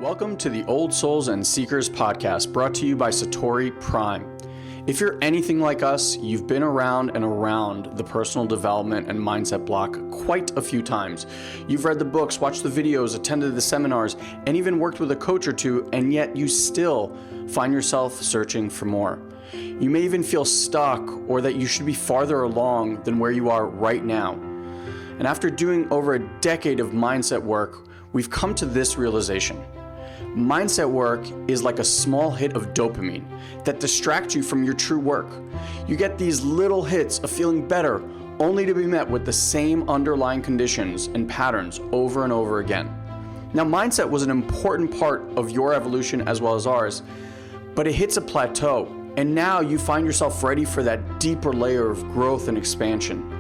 Welcome to the Old Souls and Seekers podcast, brought to you by Satori Prime. If you're anything like us, you've been around and around the personal development and mindset block quite a few times. You've read the books, watched the videos, attended the seminars, and even worked with a coach or two, and yet you still find yourself searching for more. You may even feel stuck or that you should be farther along than where you are right now. And after doing over a decade of mindset work, we've come to this realization. Mindset work is like a small hit of dopamine that distracts you from your true work. You get these little hits of feeling better, only to be met with the same underlying conditions and patterns over and over again. Now, mindset was an important part of your evolution as well as ours, but it hits a plateau, and now you find yourself ready for that deeper layer of growth and expansion.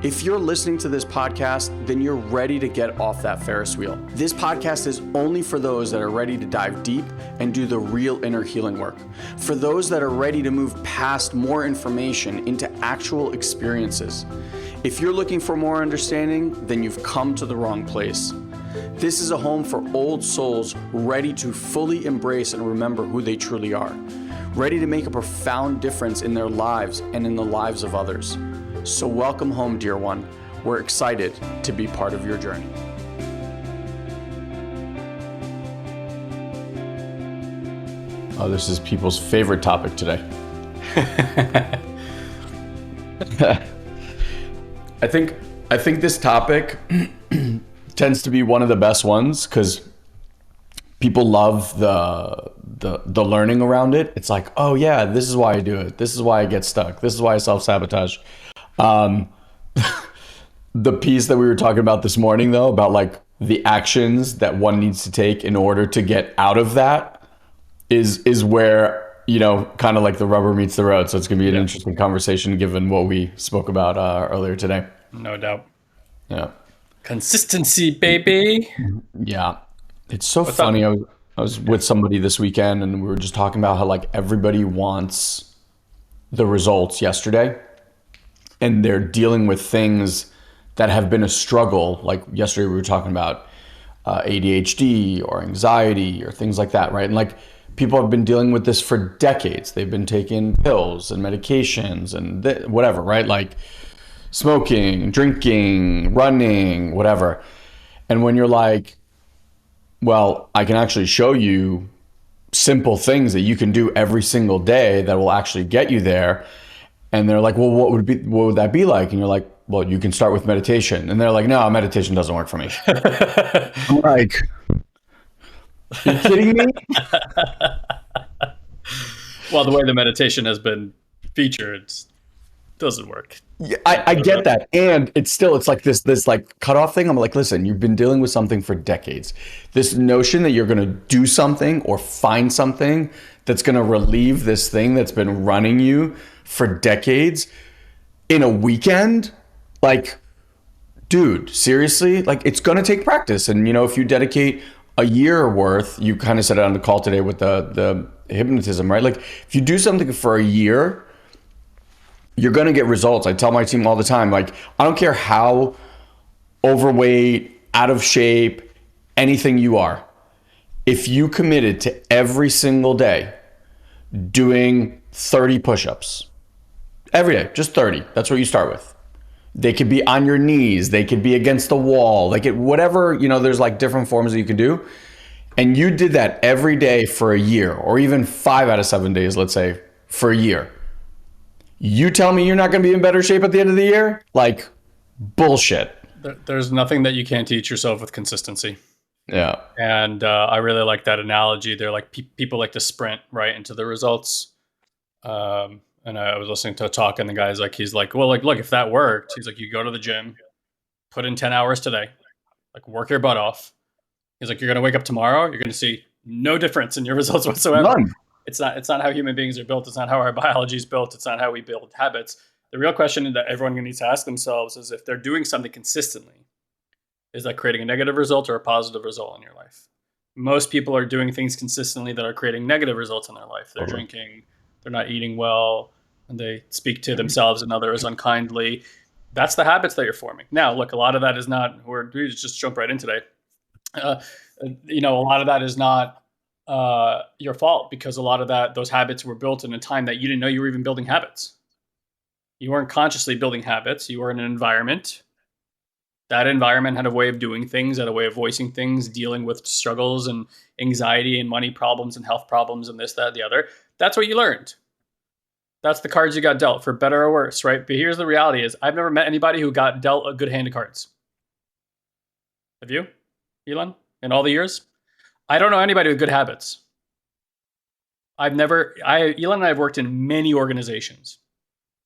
If you're listening to this podcast, then you're ready to get off that Ferris wheel. This podcast is only for those that are ready to dive deep and do the real inner healing work. For those that are ready to move past more information into actual experiences. If you're looking for more understanding, then you've come to the wrong place. This is a home for old souls ready to fully embrace and remember who they truly are. Ready to make a profound difference in their lives and in the lives of others. So welcome home, dear one. We're excited to be part of your journey. Oh, this is people's favorite topic today. I think this topic tends to be one of the best ones because people love the learning around it. It's like, oh yeah, this is why I do it. This is why I get stuck. This is why I self-sabotage. The piece that we were talking about this morning, though, about like the actions that one needs to take in order to get out of that is where, you know, kind of like the rubber meets the road. So it's going to be an interesting conversation given what we spoke about earlier today. No doubt. Yeah. Consistency, baby. Yeah. It's so funny. I was with somebody this weekend and we were just talking about how like everybody wants the results yesterday. And they're dealing with things that have been a struggle. Like yesterday we were talking about ADHD or anxiety or things like that, right? And like people have been dealing with this for decades. They've been taking pills and medications and whatever, right? Like smoking, drinking, running, whatever. And when you're like, well, I can actually show you simple things that you can do every single day that will actually get you there. And they're like, well, what would that be like? And you're like, well, you can start with meditation. And they're like, no, meditation doesn't work for me. I'm like, are you kidding me? Well, the way the meditation has been featured, it doesn't work. Yeah, I get that. And it's like this like cutoff thing. I'm like, listen, you've been dealing with something for decades. This notion that you're going to do something or find something that's going to relieve this thing that's been running you for decades in a weekend, like, dude, seriously, like it's going to take practice. And, you know, if you dedicate a year worth, you kind of said it on the call today with the hypnotism, right? Like if you do something for a year, you're going to get results. I tell my team all the time, like, I don't care how overweight, out of shape, anything you are. If you committed to every single day doing 30 push-ups, every day, just 30. That's what you start with. They could be on your knees. They could be against the wall. They could, whatever, you know, there's like different forms that you can do. And you did that every day for a year, or even 5 out of 7 days, let's say, for a year. You tell me you're not going to be in better shape at the end of the year? Like, bullshit. There's nothing that you can't teach yourself with consistency. Yeah. And I really like that analogy. They're like, people like to sprint right into the results. And I was listening to a talk and the guy's like, he's like, well, like, look, if that worked, he's like, you go to the gym, put in 10 hours today, like work your butt off. He's like, you're going to wake up tomorrow. You're going to see no difference in your results whatsoever. None. It's not how human beings are built. It's not how our biology is built. It's not how we build habits. The real question that everyone needs to ask themselves is if they're doing something consistently, is that creating a negative result or a positive result in your life? Most people are doing things consistently that are creating negative results in their life. They're drinking, they're not eating well, and they speak to themselves and others unkindly. That's the habits that you're forming. Now, look, a lot of that is not, we just jump right in today. A lot of that is not your fault, because a lot of those habits were built in a time that you didn't know you were even building habits. You weren't consciously building habits. You were in an environment. That environment had a way of doing things, had a way of voicing things, dealing with struggles and anxiety and money problems and health problems and this, that, the other. That's what you learned. That's the cards you got dealt, for better or worse, right? But here's the reality: is I've never met anybody who got dealt a good hand of cards. Have you, Elon? In all the years? I don't know anybody with good habits. Elon and I have worked in many organizations.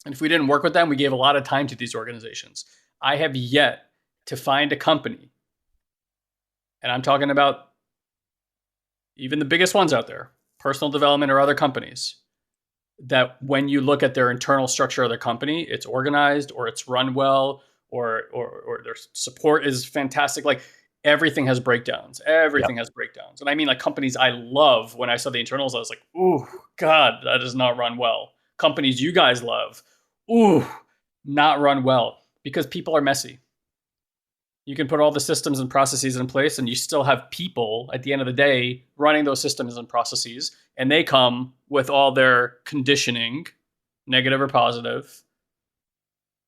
And if we didn't work with them, we gave a lot of time to these organizations. I have yet to find a company, and I'm talking about even the biggest ones out there, personal development or other companies, that when you look at their internal structure of their company, it's organized, or it's run well, or their support is fantastic. Like, everything has breakdowns. Everything has breakdowns. And I mean, like, companies I love, when I saw the internals, I was like, ooh, God, that does not run well. Companies you guys love, ooh, not run well, because people are messy. You can put all the systems and processes in place, and you still have people at the end of the day running those systems and processes, and they come with all their conditioning, negative or positive,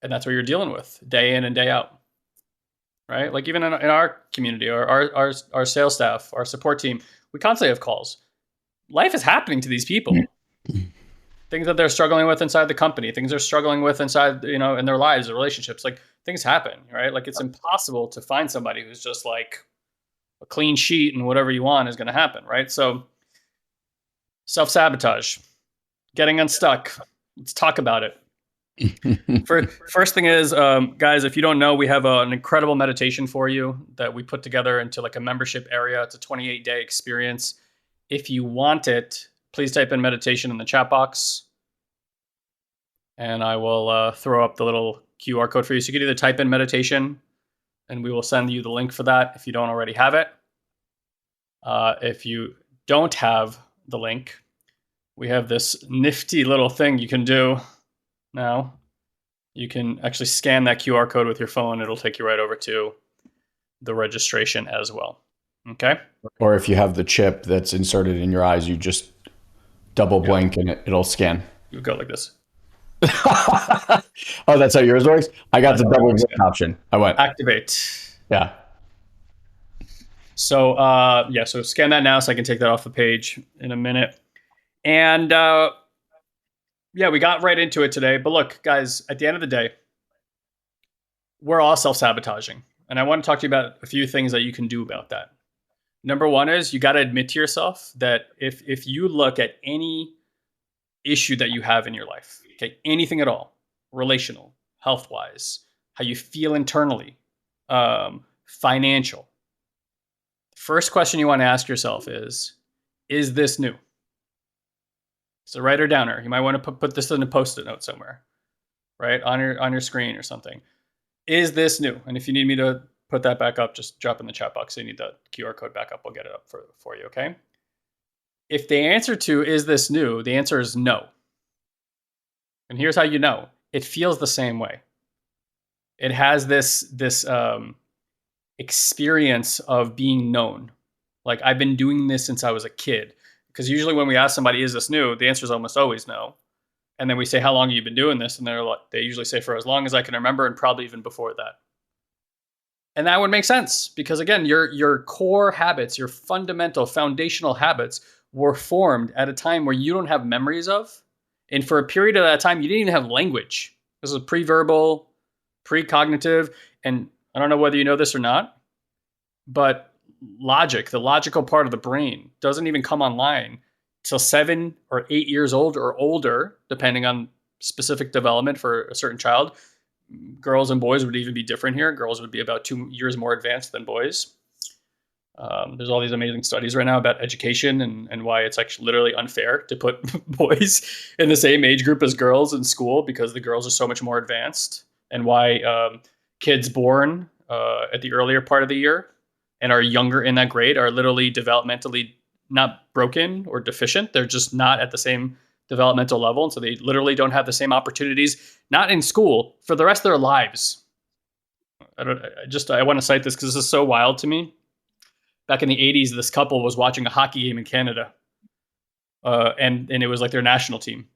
and that's what you're dealing with day in and day out, right? Like, even in our community, or our sales staff, our support team, we constantly have calls. Life is happening to these people. Things that they're struggling with inside the company, things they're struggling with inside, in their lives, their relationships. Like, things happen, right? Like, it's impossible to find somebody who's just like a clean sheet and whatever you want is going to happen, right? So, self-sabotage, getting unstuck. Let's talk about it. First thing is, guys, if you don't know, we have an incredible meditation for you that we put together into like a membership area. It's a 28-day experience. If you want it, please type in meditation in the chat box, and I will throw up the little QR code for you. So you can either type in meditation, and we will send you the link for that if you don't already have it. If you don't have the link, we have this nifty little thing you can do now. You can actually scan that QR code with your phone. It'll take you right over to the registration as well. Okay? Or if you have the chip that's inserted in your eyes, you just double blink and it'll scan. You go like this. Oh, that's how yours works? I got the double blink option. I went. Activate. Yeah. So, so scan that now so I can take that off the page in a minute. And we got right into it today. But look, guys, at the end of the day, we're all self-sabotaging. And I want to talk to you about a few things that you can do about that. Number one is, you got to admit to yourself that if you look at any issue that you have in your life, okay, anything at all, relational, health-wise, how you feel internally, financial, first question you want to ask yourself is this new? So write her downer. You might want to put this in a Post-it note somewhere, right? On your screen or something. Is this new? And if you need me to put that back up, just drop in the chat box. So you need the QR code back up, I'll get it up for you, okay? If the answer to is this new, the answer is no. And here's how you know. It feels the same way. It has this experience of being known. Like, I've been doing this since I was a kid. Because usually when we ask somebody, is this new? The answer is almost always no. And then we say, how long have you been doing this? And they usually say, for as long as I can remember, and probably even before that. And that would make sense, because again, your core habits, your fundamental foundational habits were formed at a time where you don't have memories of. And for a period of that time, you didn't even have language. This is pre-verbal, pre-cognitive. And I don't know whether you know this or not, but logic, the logical part of the brain, doesn't even come online till 7 or 8 years old or older, depending on specific development for a certain child. Girls and boys would even be different here. Girls would be about 2 years more advanced than boys. There's all these amazing studies right now about education and why it's actually literally unfair to put boys in the same age group as girls in school, because the girls are so much more advanced, and why kids born at the earlier part of the year and are younger in that grade are literally developmentally not broken or deficient. They're just not at the same developmental level. And so they literally don't have the same opportunities, not in school, for the rest of their lives. I want to cite this because this is so wild to me. back in the 80s, this couple was watching a hockey game in Canada, and it was like their national team,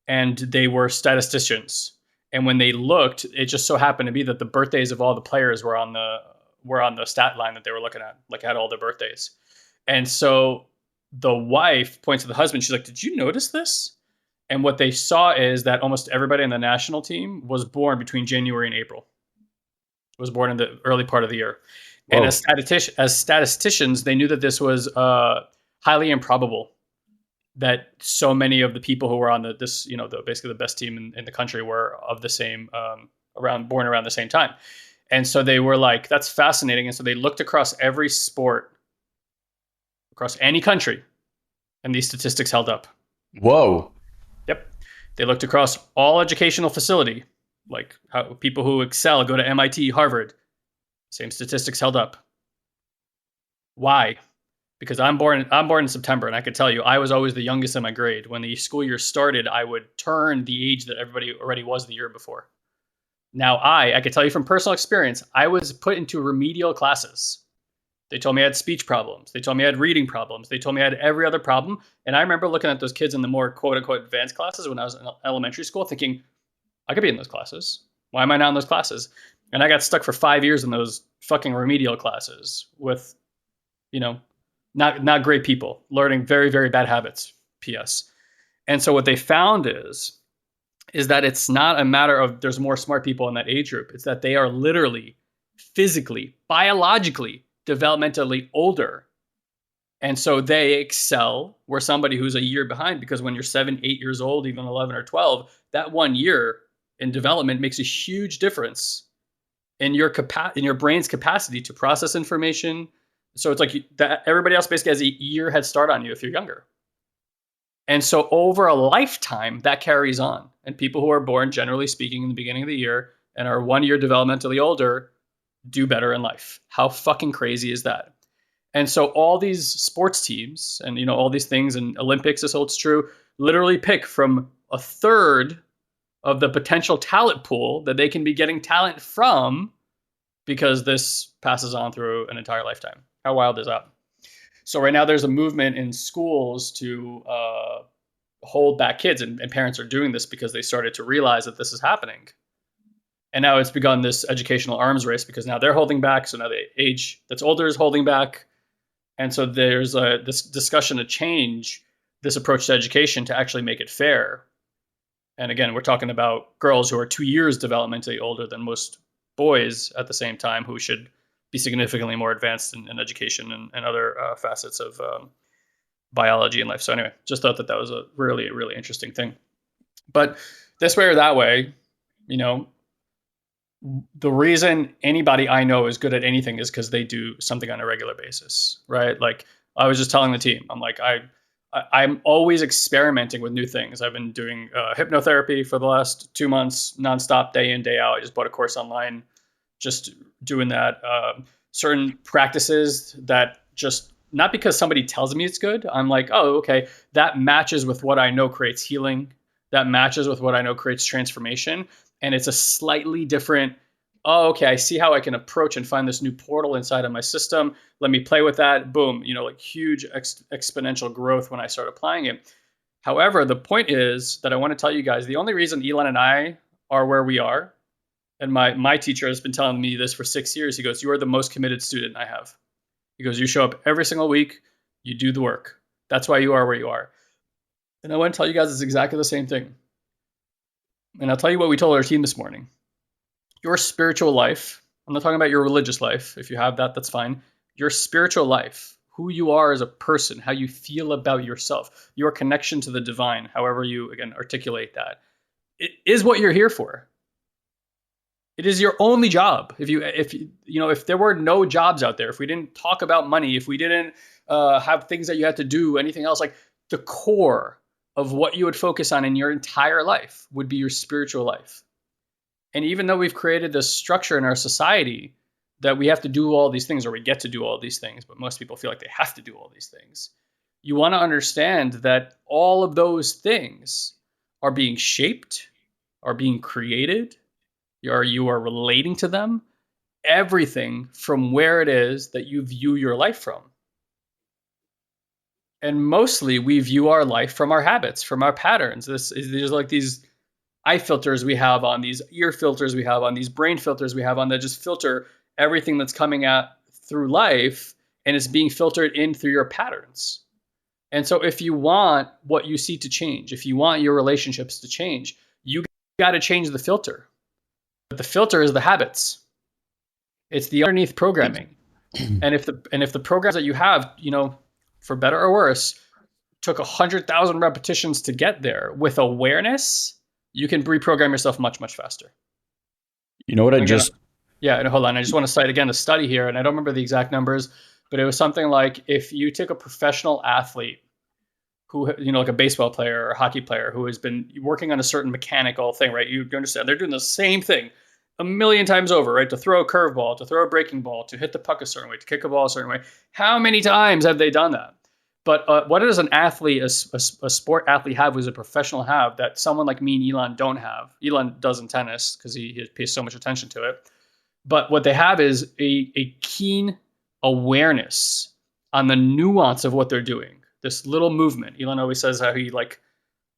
and they were statisticians. And when they looked, it just so happened to be that the birthdays of all the players were on the stat line that they were looking at, like had all their birthdays. And so the wife points to the husband. She's like, "Did you notice this?" And what they saw is that almost everybody in the national team was born between January and April. Was born in the early part of the year. And Whoa. as statisticians, they knew that this was highly improbable that so many of the people who were on basically the best team in the country were of the same born around the same time. And so they were like, that's fascinating. And so they looked across every sport, across any country, and these statistics held up. Whoa. Yep. They looked across all educational facility, like how people who excel go to MIT, Harvard. Same statistics held up. Why? Because I'm born in September, and I could tell you, I was always the youngest in my grade. When the school year started, I would turn the age that everybody already was the year before. Now I could tell you from personal experience, I was put into remedial classes. They told me I had speech problems. They told me I had reading problems. They told me I had every other problem. And I remember looking at those kids in the more quote unquote advanced classes when I was in elementary school thinking, I could be in those classes. Why am I not in those classes? And I got stuck for 5 years in those fucking remedial classes with, not great people, learning very, very bad habits, PS. And so what they found is that it's not a matter of there's more smart people in that age group. It's that they are literally, physically, biologically, developmentally older. And so they excel where somebody who's a year behind, because when you're 7, 8 years old, even 11 or 12, that 1 year in development makes a huge difference in your brain's capacity to process information. So it's like that everybody else basically has a year head start on you if you're younger. And so over a lifetime, that carries on. And people who are born, generally speaking, in the beginning of the year and are 1 year developmentally older do better in life. How fucking crazy is that? And so all these sports teams and all these things, and Olympics, this holds true, literally pick from a third of the potential talent pool that they can be getting talent from, because this passes on through an entire lifetime. How wild is that? So right now there's a movement in schools to hold back kids, and parents are doing this because they started to realize that this is happening. And now it's begun this educational arms race, because now they're holding back. So now the age that's older is holding back. And so there's this discussion to change this approach to education to actually make it fair. And again, we're talking about girls who are 2 years developmentally older than most boys at the same time, who should be significantly more advanced in education and other facets of biology and life. So anyway, just thought that was a really, really interesting thing. But this way or that way, the reason anybody I know is good at anything is because they do something on a regular basis, right? Like I was just telling the team, I'm like, I'm always experimenting with new things. I've been doing hypnotherapy for the last 2 months, nonstop, day in, day out. I just bought a course online, just doing that. Certain practices that just, not because somebody tells me it's good, I'm like, oh, okay, that matches with what I know creates healing. That matches with what I know creates transformation. And it's a slightly different, oh, okay, I see how I can approach and find this new portal inside of my system. Let me play with that. Boom, like huge exponential growth when I start applying it. However, the point is that I want to tell you guys, the only reason Elon and I are where we are, and my teacher has been telling me this for 6 years. He goes, you are the most committed student I have. He goes, you show up every single week. You do the work. That's why you are where you are. And I want to tell you guys it's exactly the same thing. And I'll tell you what we told our team this morning. Your spiritual life, I'm not talking about your religious life. If you have that, that's fine. Your spiritual life, who you are as a person, how you feel about yourself, your connection to the divine, however you, again, articulate that, it is what you're here for. It is your only job. If there were no jobs out there, if we didn't talk about money, if we didn't have things that you had to do, anything else, like the core of what you would focus on in your entire life would be your spiritual life. And even though we've created this structure in our society that we have to do all these things, or we get to do all these things, but most people feel like they have to do all these things, you want to understand that all of those things are being shaped, are being created, you are relating to them, everything from where it is that you view your life from. And mostly we view our life from our habits, from our patterns. There's like these eye filters we have on, these ear filters we have on, these brain filters we have on that just filter everything that's coming at through life, and it's being filtered in through your patterns. And so if you want what you see to change, if you want your relationships to change, you got to change the filter. But the filter is the habits. It's the underneath programming. And if the programs that you have, for better or worse, took 100,000 repetitions to get there, with awareness, you can reprogram yourself much, much faster. You know what And hold on. I just want to cite again a study here, and I don't remember the exact numbers, but it was something like if you take a professional athlete who, like a baseball player or a hockey player who has been working on a certain mechanical thing, right? You understand they're doing the same thing a million times over, right? To throw a curveball, to throw a breaking ball, to hit the puck a certain way, to kick a ball a certain way. How many times have they done that? But what does an athlete, a sport athlete have who's a professional have that someone like me and Elon don't have? Elon does in tennis because he pays so much attention to it. But what they have is a keen awareness on the nuance of what they're doing. This little movement. Elon always says how he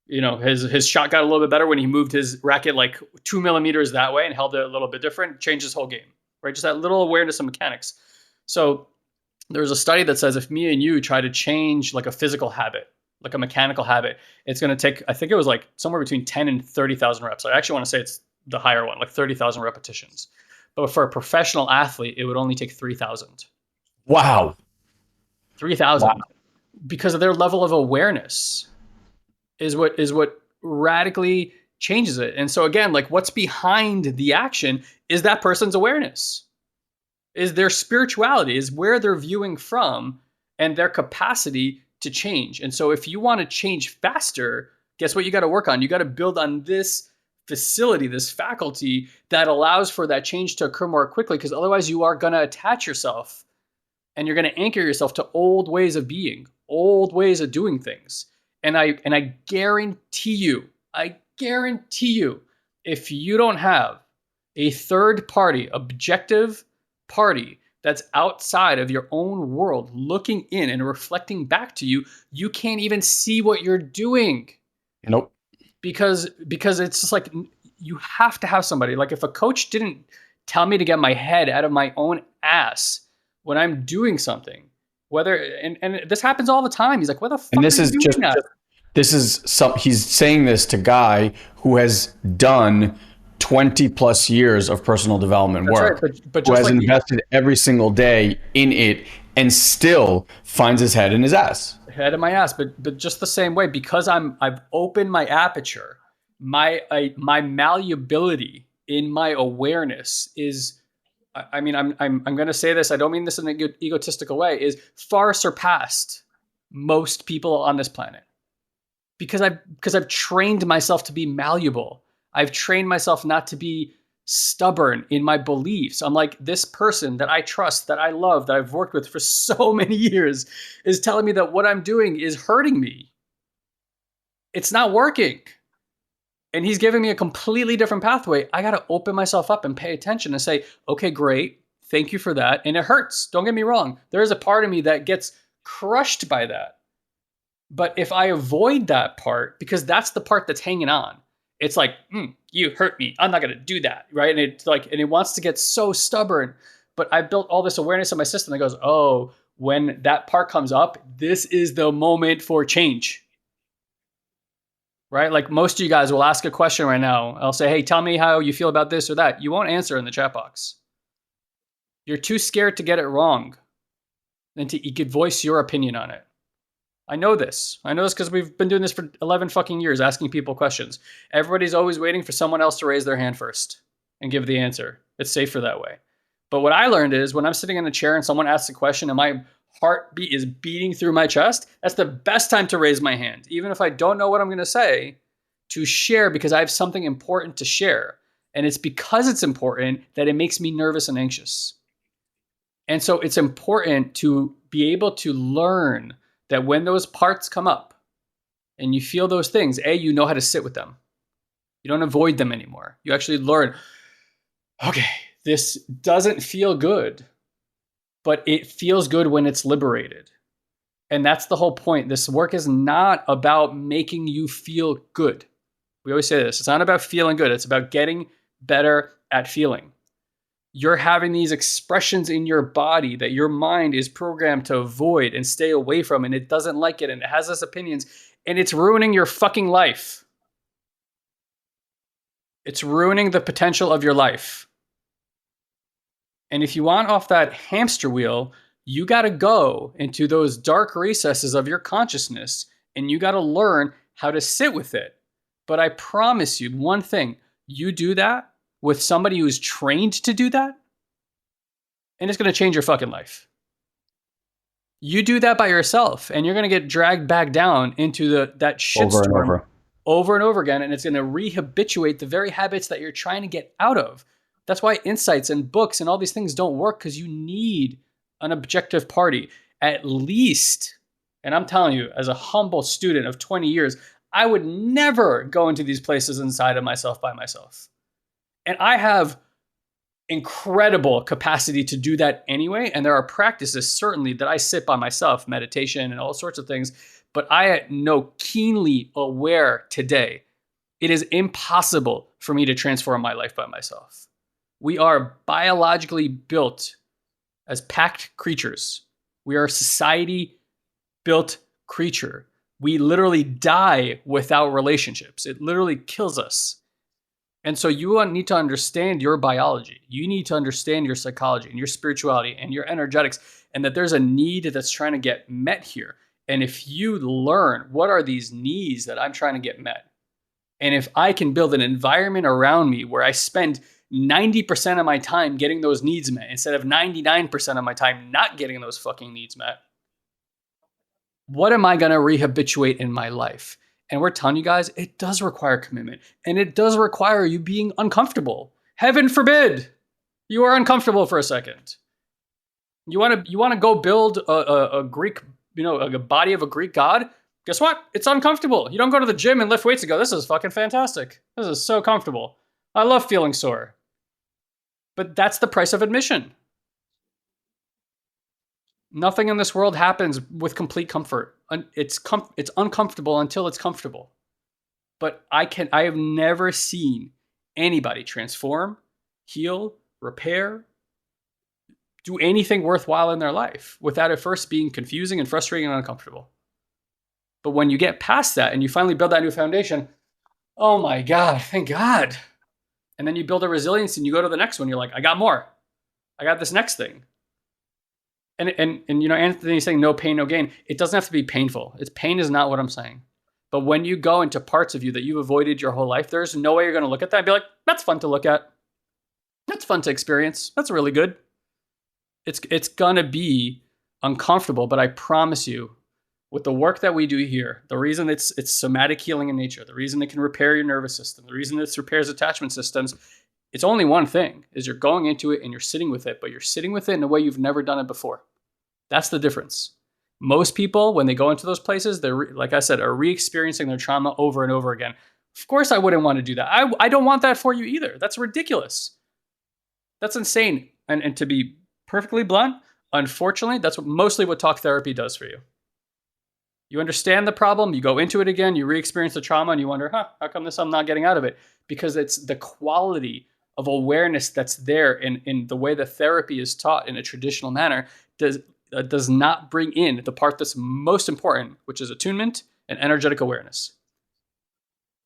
his shot got a little bit better when he moved his racket like 2 millimeters that way and held it a little bit different, changed his whole game, right? Just that little awareness of mechanics. So there's a study that says if me and you try to change like a physical habit, like a mechanical habit, it's going to take, I think it was like somewhere between 10 and 30,000 reps. I actually want to say it's the higher one, like 30,000 repetitions. But for a professional athlete, it would only take 3,000. Wow. 3,000. Wow. Because of their level of awareness is what radically changes it. And so again, like what's behind the action is that person's awareness, is their spirituality, is where they're viewing from, and their capacity to change. And so if you want to change faster, guess what you got to work on? You got to build on this facility, this faculty that allows for that change to occur more quickly, because otherwise you are going to attach yourself and you're going to anchor yourself to old ways of being, old ways of doing things. And I guarantee you, if you don't have a third party, objective party that's outside of your own world looking in and reflecting back to you, you can't even see what you're doing. Nope. Because it's just like you have to have somebody. Like if a coach didn't tell me to get my head out of my own ass when I'm doing something, and this happens all the time. He's like, "What the fuck?" And this is just he's saying this to Guy who has done 20 plus years of personal development work, right, but who has invested every single day in it and still finds his head in his ass. Head in my ass, but just the same way, because I've opened my aperture, my malleability in my awareness is, I mean, I'm going to say this, I don't mean this in an egotistical way, is far surpassed most people on this planet. Because I've trained myself to be malleable. I've trained myself not to be stubborn in my beliefs. I'm like, this person that I trust, that I love, that I've worked with for so many years is telling me that what I'm doing is hurting me. It's not working. And he's giving me a completely different pathway. I got to open myself up and pay attention and say, okay, great. Thank you for that. And it hurts. Don't get me wrong. There is a part of me that gets crushed by that. But if I avoid that part, because that's the part that's hanging on, it's like, you hurt me. I'm not going to do that. Right. And it's like, and it wants to get so stubborn, but I built all this awareness in my system that goes, oh, when that part comes up, this is the moment for change. Right. Like most of you guys will ask a question right now. I'll say, hey, tell me how you feel about this or that. You won't answer in the chat box. You're too scared to get it wrong than you could voice your opinion on it. I know this because we've been doing this for 11 fucking years, asking people questions. Everybody's always waiting for someone else to raise their hand first and give the answer. It's safer that way. But what I learned is when I'm sitting in a chair and someone asks a question and my heartbeat is beating through my chest, that's the best time to raise my hand. Even if I don't know what I'm going to say, to share, because I have something important to share. And it's because it's important that it makes me nervous and anxious. And so it's important to be able to learn that when those parts come up and you feel those things, you know how to sit with them. You don't avoid them anymore. You actually learn, okay, this doesn't feel good, but it feels good when it's liberated. And that's the whole point. This work is not about making you feel good. We always say this. It's not about feeling good. It's about getting better at feeling. You're having these expressions in your body that your mind is programmed to avoid and stay away from, and it doesn't like it, and it has its opinions, and it's ruining your fucking life. It's ruining the potential of your life. And if you want off that hamster wheel, you got to go into those dark recesses of your consciousness and you got to learn how to sit with it. But I promise you one thing, you do that with somebody who's trained to do that, and it's going to change your fucking life. You do that by yourself, and you're going to get dragged back down into that shitstorm over and over again, and it's going to rehabituate the very habits that you're trying to get out of. That's why insights and books and all these things don't work, because you need an objective party, at least. And I'm telling you, as a humble student of 20 years, I would never go into these places inside of myself by myself. And I have incredible capacity to do that anyway. And there are practices certainly that I sit by myself, meditation and all sorts of things. But I know keenly aware today, it is impossible for me to transform my life by myself. We are biologically built as packed creatures. We are a society-built creature. We literally die without relationships. It literally kills us. And so you need to understand your biology. You need to understand your psychology and your spirituality and your energetics, and that there's a need that's trying to get met here. And if you learn what are these needs that I'm trying to get met, and if I can build an environment around me where I spend 90% of my time getting those needs met instead of 99% of my time not getting those fucking needs met, what am I going to rehabituate in my life? And we're telling you guys, it does require commitment, and it does require you being uncomfortable. Heaven forbid you are uncomfortable for a second. You want to go build a Greek, a body of a Greek god? Guess what? It's uncomfortable. You don't go to the gym and lift weights and go, this is fucking fantastic. This is so comfortable. I love feeling sore. But that's the price of admission. Nothing in this world happens with complete comfort. It's uncomfortable until it's comfortable. But I have never seen anybody transform, heal, repair, do anything worthwhile in their life without it first being confusing and frustrating and uncomfortable. But when you get past that and you finally build that new foundation, oh my God, thank God. And then you build a resilience and you go to the next one. You're like, I got more. I got this next thing. And Anthony's saying no pain, no gain. It doesn't have to be painful. Pain is not what I'm saying. But when you go into parts of you that you've avoided your whole life, there's no way you're going to look at that and be like, that's fun to look at. That's fun to experience. That's really good. It's going to be uncomfortable, but I promise you, with the work that we do here, the reason it's somatic healing in nature, the reason it can repair your nervous system, the reason it repairs attachment systems, it's only one thing, is you're going into it and you're sitting with it, but you're sitting with it in a way you've never done it before. That's the difference. Most people, when they go into those places, they're, like I said, are re-experiencing their trauma over and over again. Of course I wouldn't want to do that. I don't want that for you either. That's ridiculous. That's insane. And to be perfectly blunt, unfortunately, that's mostly what talk therapy does for you. You understand the problem, you go into it again, you re-experience the trauma, and you wonder, how come I'm not getting out of it? Because it's the quality of awareness that's there in the way the therapy is taught in a traditional manner does not bring in the part that's most important, which is attunement and energetic awareness.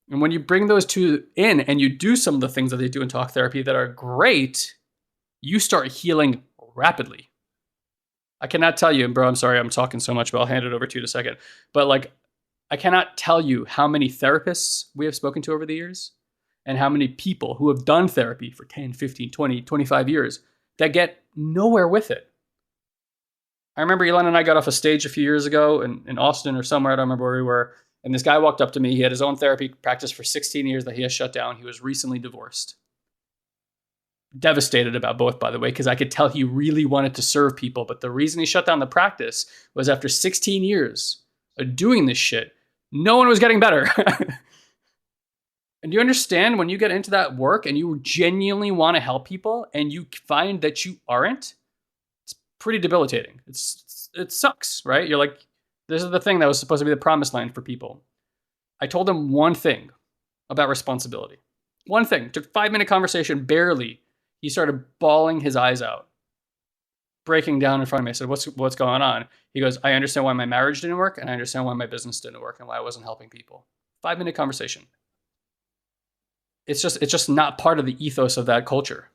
And when you bring those two in and you do some of the things that they do in talk therapy that are great, you start healing rapidly. I cannot tell you, and bro, I'm sorry I'm talking so much, but I'll hand it over to you in a second. But I cannot tell you how many therapists we have spoken to over the years and how many people who have done therapy for 10, 15, 20, 25 years that get nowhere with it. I remember Elon and I got off a stage a few years ago in Austin or somewhere, I don't remember where we were, and this guy walked up to me. He had his own therapy practice for 16 years that he has shut down. He was recently divorced. Devastated about both, by the way, because I could tell he really wanted to serve people. But the reason he shut down the practice was after 16 years of doing this shit, no one was getting better. And do you understand when you get into that work and you genuinely want to help people and you find that you aren't? It's pretty debilitating. It sucks, right? You're like, This is the thing that was supposed to be the promised land for people. I told him one thing about responsibility. One thing. Took 5-minute conversation, barely. He started bawling his eyes out, breaking down in front of me. I said, what's going on? He goes, I understand why my marriage didn't work, and I understand why my business didn't work, and why I wasn't helping people. 5-minute conversation. It's just not part of the ethos of that culture.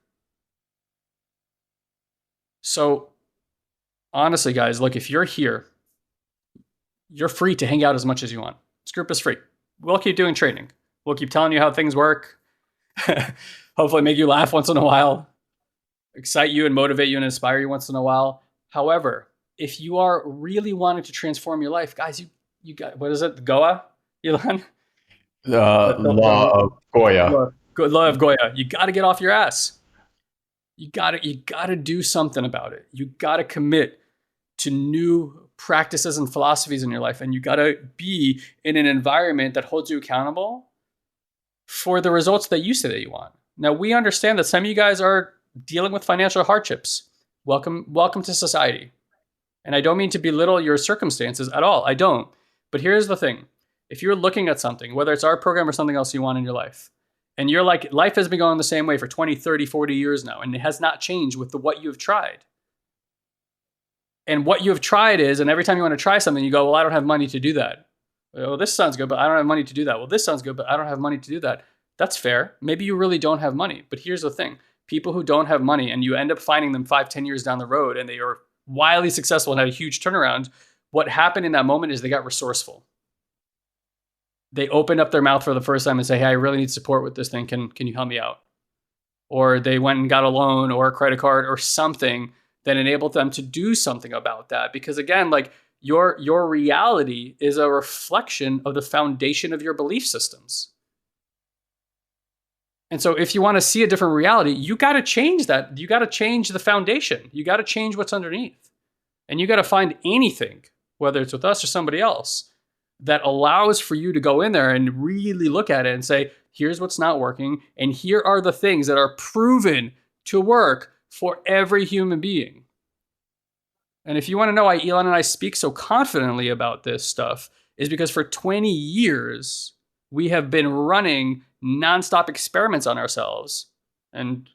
So honestly, guys, look, if you're here, you're free to hang out as much as you want. This group is free. We'll keep doing training. We'll keep telling you how things work. Hopefully make you laugh once in a while, excite you and motivate you and inspire you once in a while. However, if you are really wanting to transform your life, guys, you got, what is it? Goa, Elon? Law of Goya. Law of Goya. You got to get off your ass. You got to do something about it. You got to commit to new practices and philosophies in your life, and you got to be in an environment that holds you accountable for the results that you say that you want. Now, we understand that some of you guys are dealing with financial hardships. Welcome to society. And I don't mean to belittle your circumstances at all. I don't. But here's the thing. If you're looking at something, whether it's our program or something else you want in your life, and you're like, life has been going the same way for 20, 30, 40 years now, and it has not changed with what you've tried. And what you've tried is, and every time you want to try something, you go, well, I don't have money to do that. Well, this sounds good, but I don't have money to do that. Well, this sounds good, but I don't have money to do that. That's fair. Maybe you really don't have money. But here's the thing. People who don't have money, and you end up finding them 5, 10 years down the road, and they are wildly successful and had a huge turnaround, what happened in that moment is they got resourceful. They opened up their mouth for the first time and say, hey, I really need support with this thing. Can you help me out? Or they went and got a loan or a credit card or something that enabled them to do something about that. Because again, like your reality is a reflection of the foundation of your belief systems. And so if you want to see a different reality, you got to change that. You got to change the foundation. You got to change what's underneath. And you got to find anything, whether it's with us or somebody else, that allows for you to go in there and really look at it and say, here's what's not working. And here are the things that are proven to work for every human being. And if you want to know why Elon and I speak so confidently about this stuff, is because for 20 years, we have been running nonstop experiments on ourselves and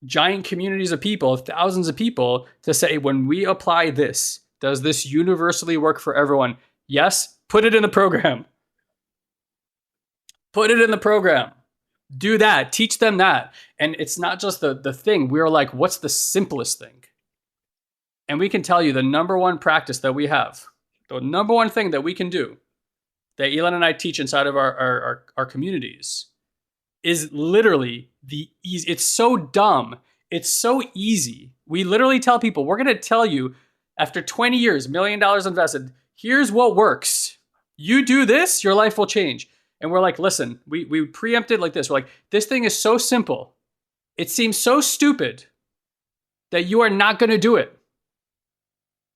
giant communities of people, thousands of people, to say, when we apply this, does this universally work for everyone? Yes, put it in the program. Put it in the program. Do that. Teach them that. And it's not just the thing. We're like, what's the simplest thing? And we can tell you the number one practice that we have, the number one thing that we can do, that Elon and I teach inside of our communities, is literally the easy. It's so dumb. It's so easy. We literally tell people, we're going to tell you after 20 years, $1 million invested, here's what works. You do this, your life will change. And we're like, listen, we preempted like this. We're like, this thing is so simple. It seems so stupid that you are not going to do it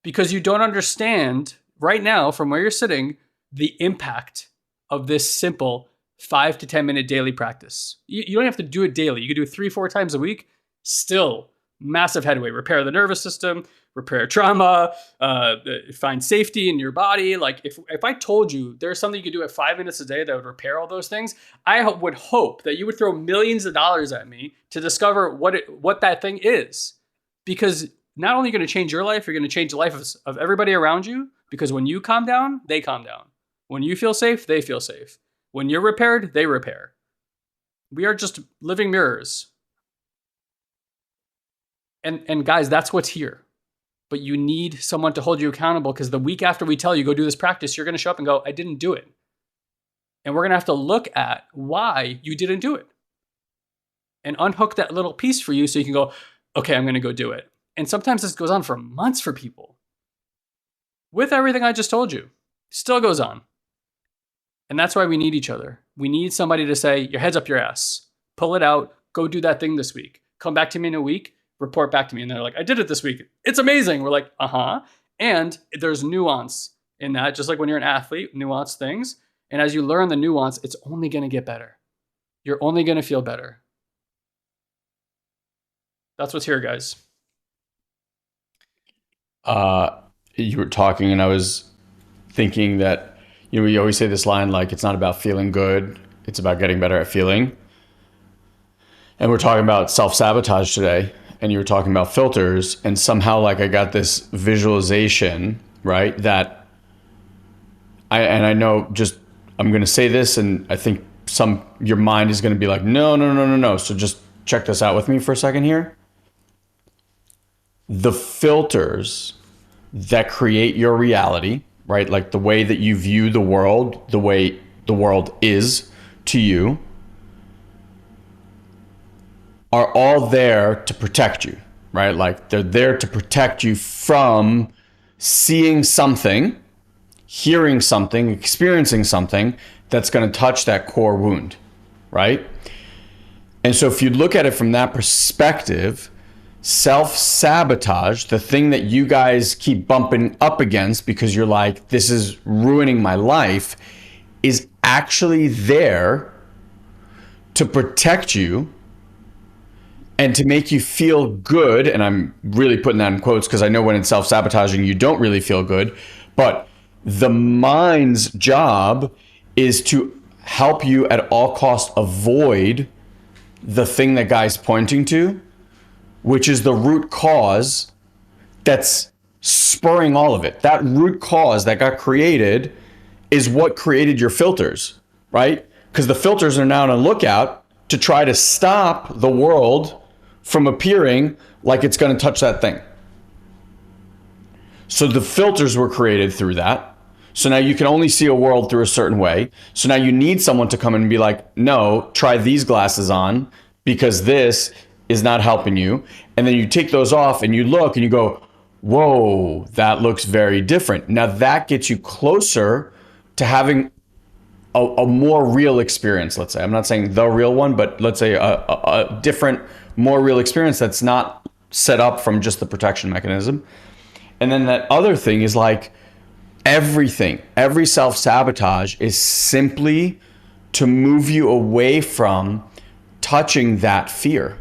because you don't understand right now from where you're sitting the impact of this simple 5 to 10 minute daily practice. You don't have to do it daily. You can do it 3-4 times a week. Still massive headway. Repair the nervous system, repair trauma, find safety in your body. Like if I told you there's something you could do at 5 minutes a day that would repair all those things, I would hope that you would throw millions of dollars at me to discover what that thing is. Because not only are you going to change your life, you're going to change the life of everybody around you. Because when you calm down, they calm down. When you feel safe, they feel safe. When you're repaired, they repair. We are just living mirrors. And guys, that's what's here. But you need someone to hold you accountable, because the week after we tell you, go do this practice, you're going to show up and go, I didn't do it. And we're going to have to look at why you didn't do it and unhook that little piece for you so you can go, okay, I'm going to go do it. And sometimes this goes on for months for people. With everything I just told you, still goes on. And that's why we need each other. We need somebody to say, your head's up your ass, pull it out, go do that thing this week. Come back to me in a week, report back to me. And they're like, I did it this week. It's amazing. We're like, And there's nuance in that, just like when you're an athlete, nuance things. And as you learn the nuance, it's only going to get better. You're only going to feel better. That's what's here, guys. you were talking and I was thinking that, we always say this line, like, it's not about feeling good, it's about getting better at feeling. And we're talking about self-sabotage today, and you were talking about filters, and somehow like I got this visualization, right? That I know, just I'm going to say this, and I think your mind is going to be like, no, no, no, no, no. So just check this out with me for a second here. The filters that create your reality, right? Like the way that you view the world, the way the world is to you, are all there to protect you, right? Like they're there to protect you from seeing something, hearing something, experiencing something that's going to touch that core wound, right? And so if you look at it from that perspective, self-sabotage, the thing that you guys keep bumping up against because you're like, this is ruining my life, is actually there to protect you and to make you feel good. And I'm really putting that in quotes because I know when it's self-sabotaging, you don't really feel good. But the mind's job is to help you at all costs avoid the thing that guy's pointing to, which is the root cause that's spurring all of it. That root cause that got created is what created your filters, right? Because the filters are now on a lookout to try to stop the world from appearing like it's going to touch that thing. So the filters were created through that. So now you can only see a world through a certain way. So now you need someone to come in and be like, no, try these glasses on because this is not helping you. And then you take those off and you look and you go, whoa, that looks very different. Now that gets you closer to having a more real experience, let's say. I'm not saying the real one, but let's say a different, more real experience that's not set up from just the protection mechanism. And then that other thing is like every self-sabotage is simply to move you away from touching that fear.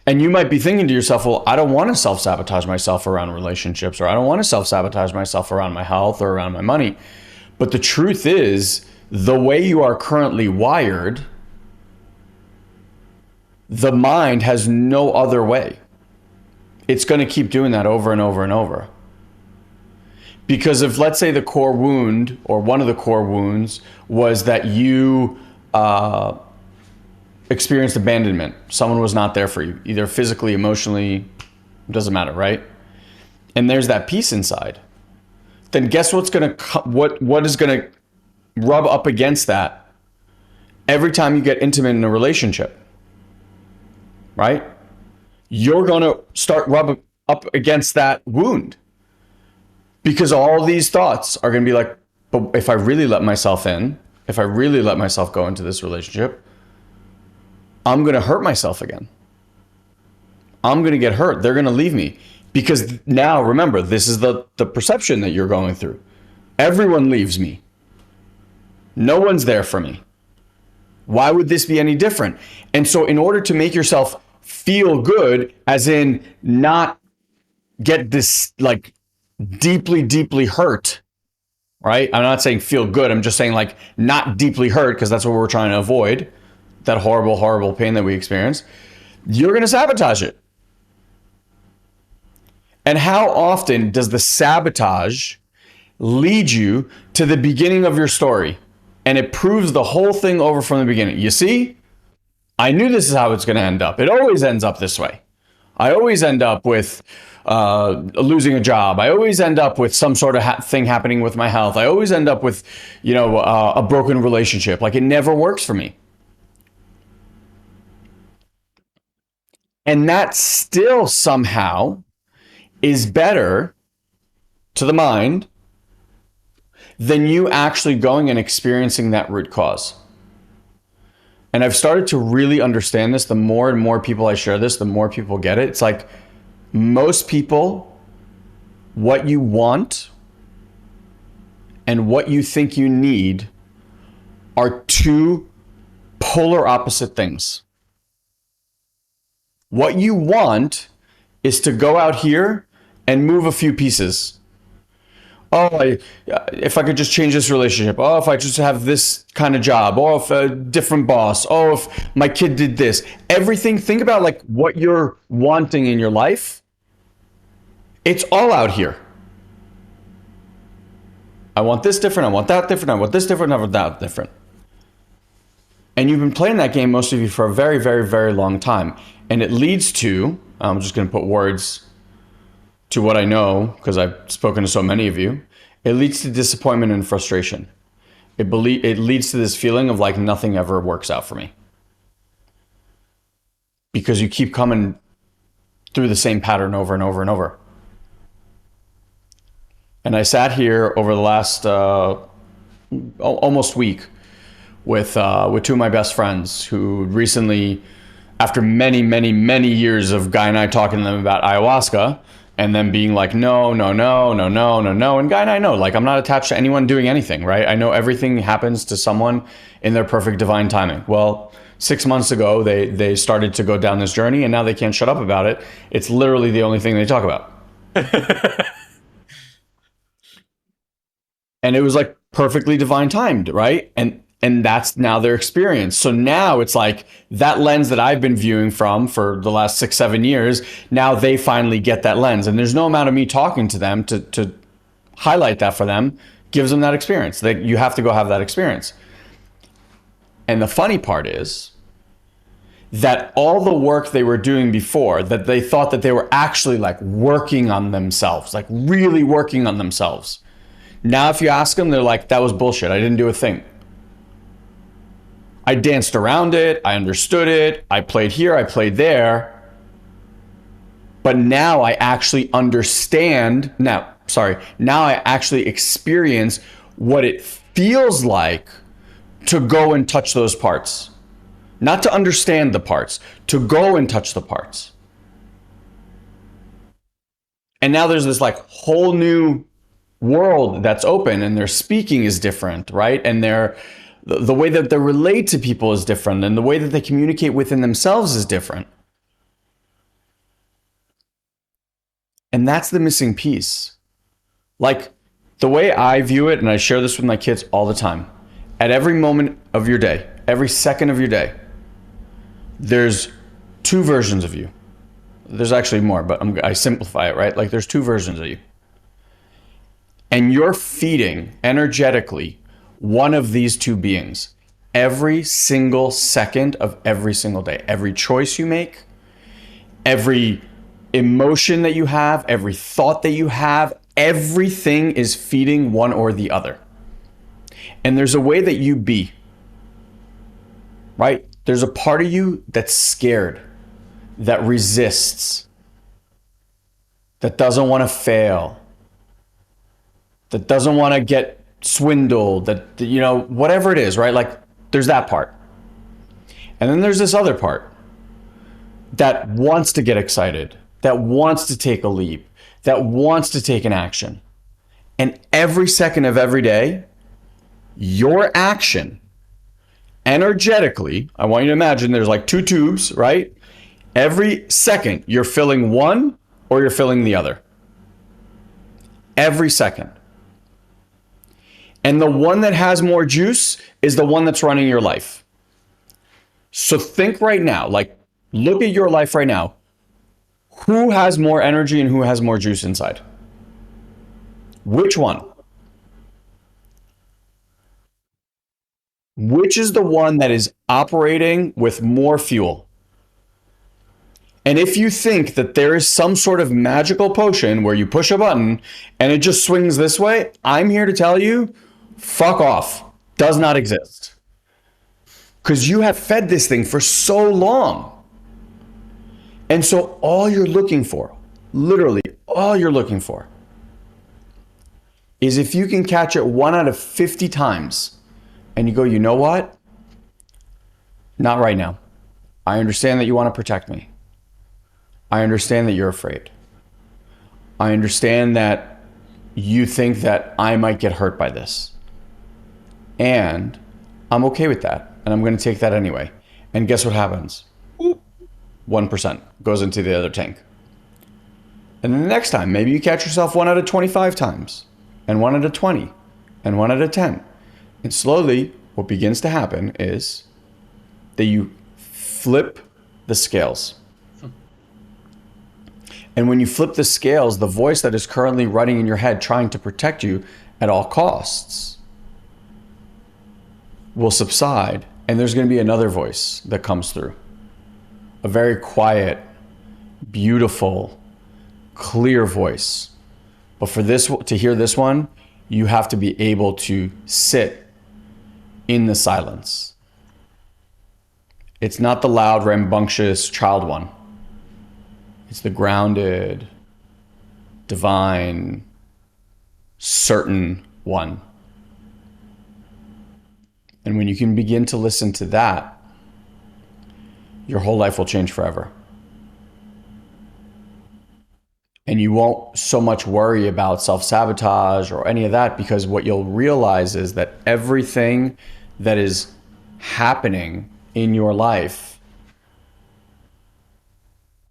And you might be thinking to yourself, well, I don't want to self-sabotage myself around relationships, or I don't want to self-sabotage myself around my health or around my money. But the truth is, the way you are currently wired, the mind has no other way. It's going to keep doing that over and over and over. Because if, let's say, the core wound or one of the core wounds was that you experienced abandonment, someone was not there for you, either physically, emotionally, doesn't matter, right? And there's that piece inside. Then guess what's going to what is going to rub up against that every time you get intimate in a relationship, right? You're going to start rubbing up against that wound because all these thoughts are going to be like, but if I really let myself in, if I really let myself go into this relationship, I'm going to hurt myself again. I'm going to get hurt. They're going to leave me. Because now, remember, this is the perception that you're going through. Everyone leaves me. No one's there for me. Why would this be any different? And so in order to make yourself feel good, as in not get this like deeply, deeply hurt, right? I'm not saying feel good. I'm just saying like not deeply hurt, because that's what we're trying to avoid. That horrible, horrible pain that we experience. You're going to sabotage it. And how often does the sabotage lead you to the beginning of your story? And it proves the whole thing over from the beginning. You see, I knew this is how it's going to end up. It always ends up this way. I always end up with losing a job. I always end up with some sort of thing happening with my health. I always end up with, a broken relationship. Like it never works for me. And that still somehow is better to the mind than you actually going and experiencing that root cause. And I've started to really understand this. The more and more people I share this, the more people get it. It's like most people, what you want and what you think you need are two polar opposite things. What you want is to go out here and move a few pieces. Oh, if I could just change this relationship. Oh, if I just have this kind of job. Oh, if a different boss. Oh, if my kid did this. Everything, think about like what you're wanting in your life. It's all out here. I want this different. I want that different. I want this different. I want that different. And you've been playing that game, most of you, for a very, very, very long time. And it leads to, I'm just going to put words to what I know, because I've spoken to so many of you, it leads to disappointment and frustration. It leads to this feeling of like nothing ever works out for me. Because you keep coming through the same pattern over and over and over. And I sat here over the last almost week with two of my best friends who recently, after many, many, many years of Guy and I talking to them about ayahuasca, and then being like, no. And Guy and I know, like, I'm not attached to anyone doing anything, right? I know everything happens to someone in their perfect divine timing. Well, 6 months ago, they started to go down this journey, and now they can't shut up about it. It's literally the only thing they talk about. And it was like perfectly divine timed, right? And that's now their experience. So now it's like that lens that I've been viewing from for the last 6, 7 years, now they finally get that lens. And there's no amount of me talking to them to highlight that for them gives them that experience. That you have to go have that experience. And the funny part is that all the work they were doing before, that they thought that they were actually like working on themselves, like really working on themselves. Now, if you ask them, they're like, that was bullshit. I didn't do a thing. I danced around it. I understood it. I played here. I played there. But now I actually understand. Now I actually experience what it feels like to go and touch those parts. Not to understand the parts, to go and touch the parts. And now there's this like whole new world that's open, and their speaking is different, right? And the way that they relate to people is different, and the way that they communicate within themselves is different. And that's the missing piece. Like the way I view it, and I share this with my kids all the time, at every moment of your day, every second of your day, there's two versions of you. There's actually more, but I simplify it, right? Like there's two versions of you. And you're feeding energetically one of these two beings every single second of every single day. Every choice you make, every emotion that you have, every thought that you have, everything is feeding one or the other. And there's a way that you be, right? There's a part of you that's scared, that resists, that doesn't want to fail, that doesn't want to get swindled, that, you know, whatever it is, right? Like there's that part. And then there's this other part that wants to get excited, that wants to take a leap, that wants to take an action. And every second of every day, your action energetically, I want you to imagine there's like two tubes, right? Every second you're filling one or you're filling the other. Every second. And the one that has more juice is the one that's running your life. So think right now, like look at your life right now. Who has more energy and who has more juice inside? Which one? Which is the one that is operating with more fuel? And if you think that there is some sort of magical potion where you push a button and it just swings this way, I'm here to tell you, fuck off. Does not exist. Because you have fed this thing for so long. And so all you're looking for, literally all you're looking for, is if you can catch it 1 out of 50 times and you go, you know what? Not right now. I understand that you want to protect me. I understand that you're afraid. I understand that you think that I might get hurt by this. And I'm okay with that. And I'm going to take that anyway. And guess what happens? 1% goes into the other tank. And then the next time, maybe you catch yourself 1 out of 25 times, and 1 out of 20, and 1 out of 10. And slowly, what begins to happen is that you flip the scales. And when you flip the scales, the voice that is currently running in your head trying to protect you at all costs will subside, and there's going to be another voice that comes through. A very quiet, beautiful, clear voice. But for this, to hear this one, you have to be able to sit in the silence. It's not the loud, rambunctious child one. It's the grounded, divine, certain one. And when you can begin to listen to that, your whole life will change forever. And you won't so much worry about self-sabotage or any of that, because what you'll realize is that everything that is happening in your life,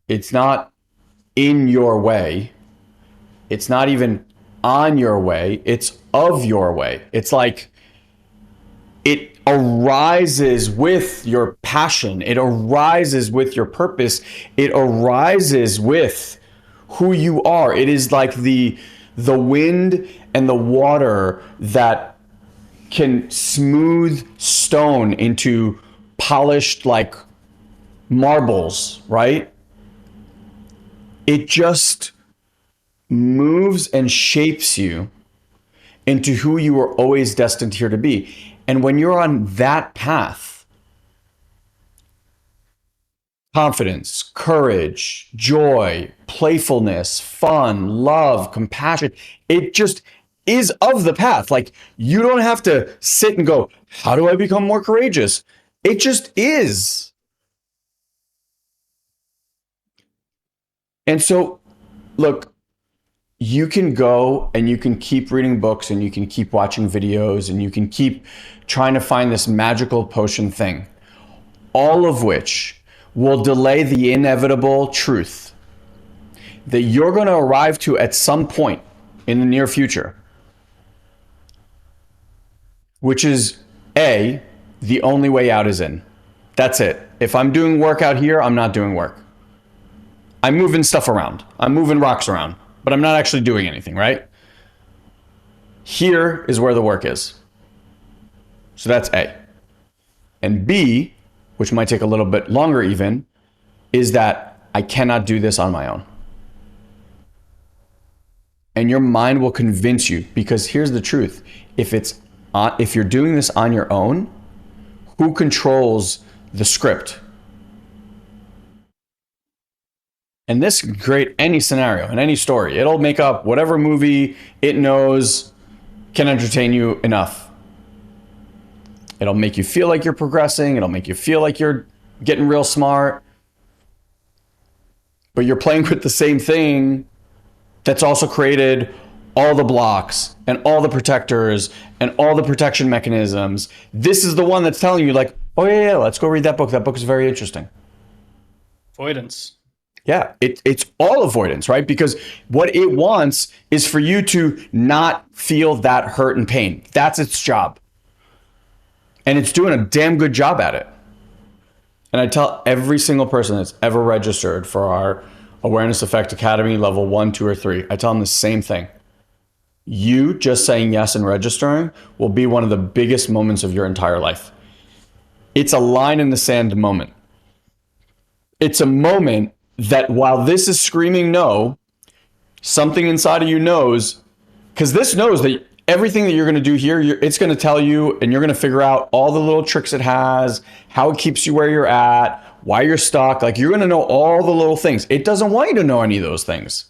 it's not in your way. It's not even on your way. It's of your way. It's like it arises with your passion. It arises with your purpose. It arises with who you are. It is like the wind and the water that can smooth stone into polished like marbles, right? It just moves and shapes you into who you were always destined here to be. And when you're on that path, confidence, courage, joy, playfulness, fun, love, compassion, it just is of the path. Like, you don't have to sit and go, how do I become more courageous? It just is. And so, look, you can go and you can keep reading books and you can keep watching videos and you can keep trying to find this magical potion thing, all of which will delay the inevitable truth that you're going to arrive to at some point in the near future, which is the only way out is in. That's it. If I'm doing work out here, I'm not doing work. I'm moving stuff around. I'm moving rocks around, but I'm not actually doing anything, right? Here is where the work is. So that's A. And B, which might take a little bit longer even, is that I cannot do this on my own. And your mind will convince you, because here's the truth. If you're doing this on your own, who controls the script? And this can create any scenario and any story. It'll make up whatever movie it knows can entertain you enough. It'll make you feel like you're progressing. It'll make you feel like you're getting real smart. But you're playing with the same thing that's also created all the blocks and all the protectors and all the protection mechanisms. This is the one that's telling you like, oh yeah, let's go read that book. That book is very interesting. Avoidance. Yeah, it's all avoidance, right? Because what it wants is for you to not feel that hurt and pain. That's its job. And it's doing a damn good job at it. And I tell every single person that's ever registered for our Awareness Effect Academy level 1, 2, or 3, I tell them the same thing. You just saying yes and registering will be one of the biggest moments of your entire life. It's a line in the sand moment. It's a moment that while this is screaming no, something inside of you knows, because this knows that everything that you're going to do here, it's going to tell you, and you're going to figure out all the little tricks it has, how it keeps you where you're at, why you're stuck. Like, you're going to know all the little things. It doesn't want you to know any of those things.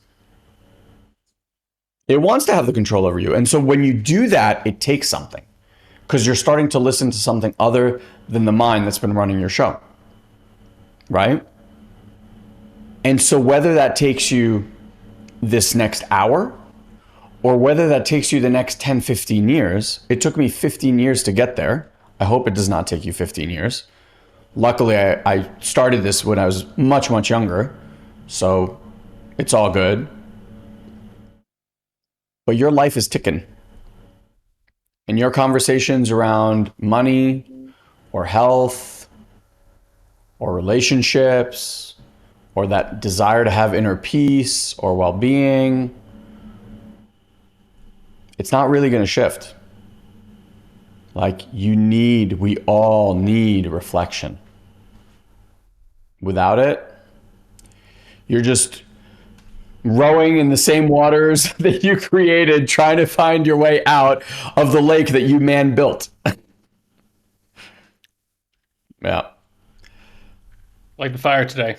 It wants to have the control over you. And so when you do that, it takes something, because you're starting to listen to something other than the mind that's been running your show, right? And so whether that takes you this next hour or whether that takes you the next 10, 15 years, it took me 15 years to get there. I hope it does not take you 15 years. Luckily, I started this when I was much, much younger, so it's all good. but your life is ticking. And your conversations around money or health or relationships or that desire to have inner peace or well-being, it's not really going to shift. Like we all need reflection. Without it, you're just rowing in the same waters that you created, trying to find your way out of the lake that you man built. Yeah. Like the fire today.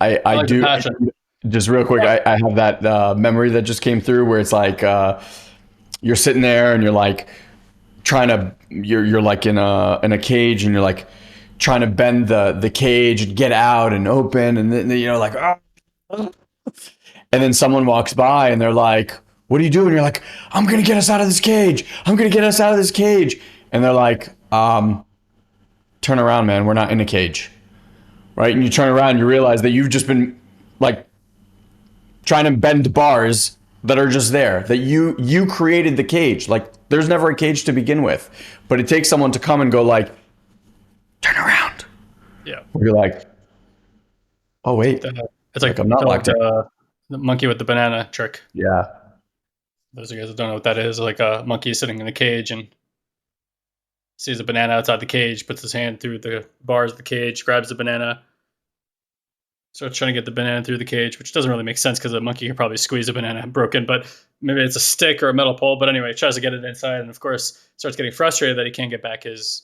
I like the do. passion. Just real quick, I have that memory that just came through where it's like you're sitting there and you're like you're like in a cage and you're like trying to bend the cage and get out and open and then like and then someone walks by and they're like, "What are you doing?" You're like, "I'm gonna get us out of this cage. I'm gonna get us out of this cage." And they're like, "Turn around, man. We're not in a cage." Right? And you turn around and you realize that you've just been like trying to bend bars that are just there, that you created the cage. Like there's never a cage to begin with, but it takes someone to come and go like, "Turn around." Yeah. Where you're like, "Oh wait, It's like I'm not locked in." the monkey with the banana trick. Yeah. Those of you guys that don't know what that is, like a monkey sitting in a cage and sees a banana outside the cage, puts his hand through the bars of the cage, grabs the banana, starts trying to get the banana through the cage, which doesn't really make sense because a monkey can probably squeeze a banana broken, but maybe it's a stick or a metal pole. But anyway, tries to get it inside, and of course starts getting frustrated that he can't get back his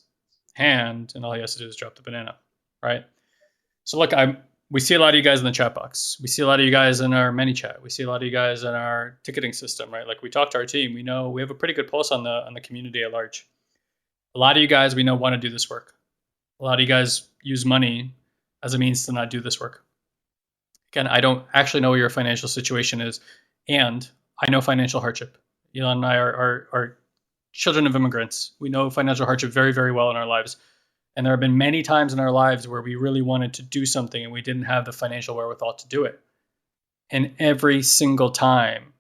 hand, and all he has to do is drop the banana, right? So look, we see a lot of you guys in the chat box. We see a lot of you guys in our ManyChat. We see a lot of you guys in our ticketing system, right? Like we talk to our team. We know we have a pretty good pulse on the community at large. A lot of you guys we know want to do this work. A lot of you guys use money as a means to not do this work. Again, I don't actually know what your financial situation is, and I know financial hardship. Elon and I are children of immigrants. We know financial hardship very, very well in our lives. And there have been many times in our lives where we really wanted to do something and we didn't have the financial wherewithal to do it. And every single time,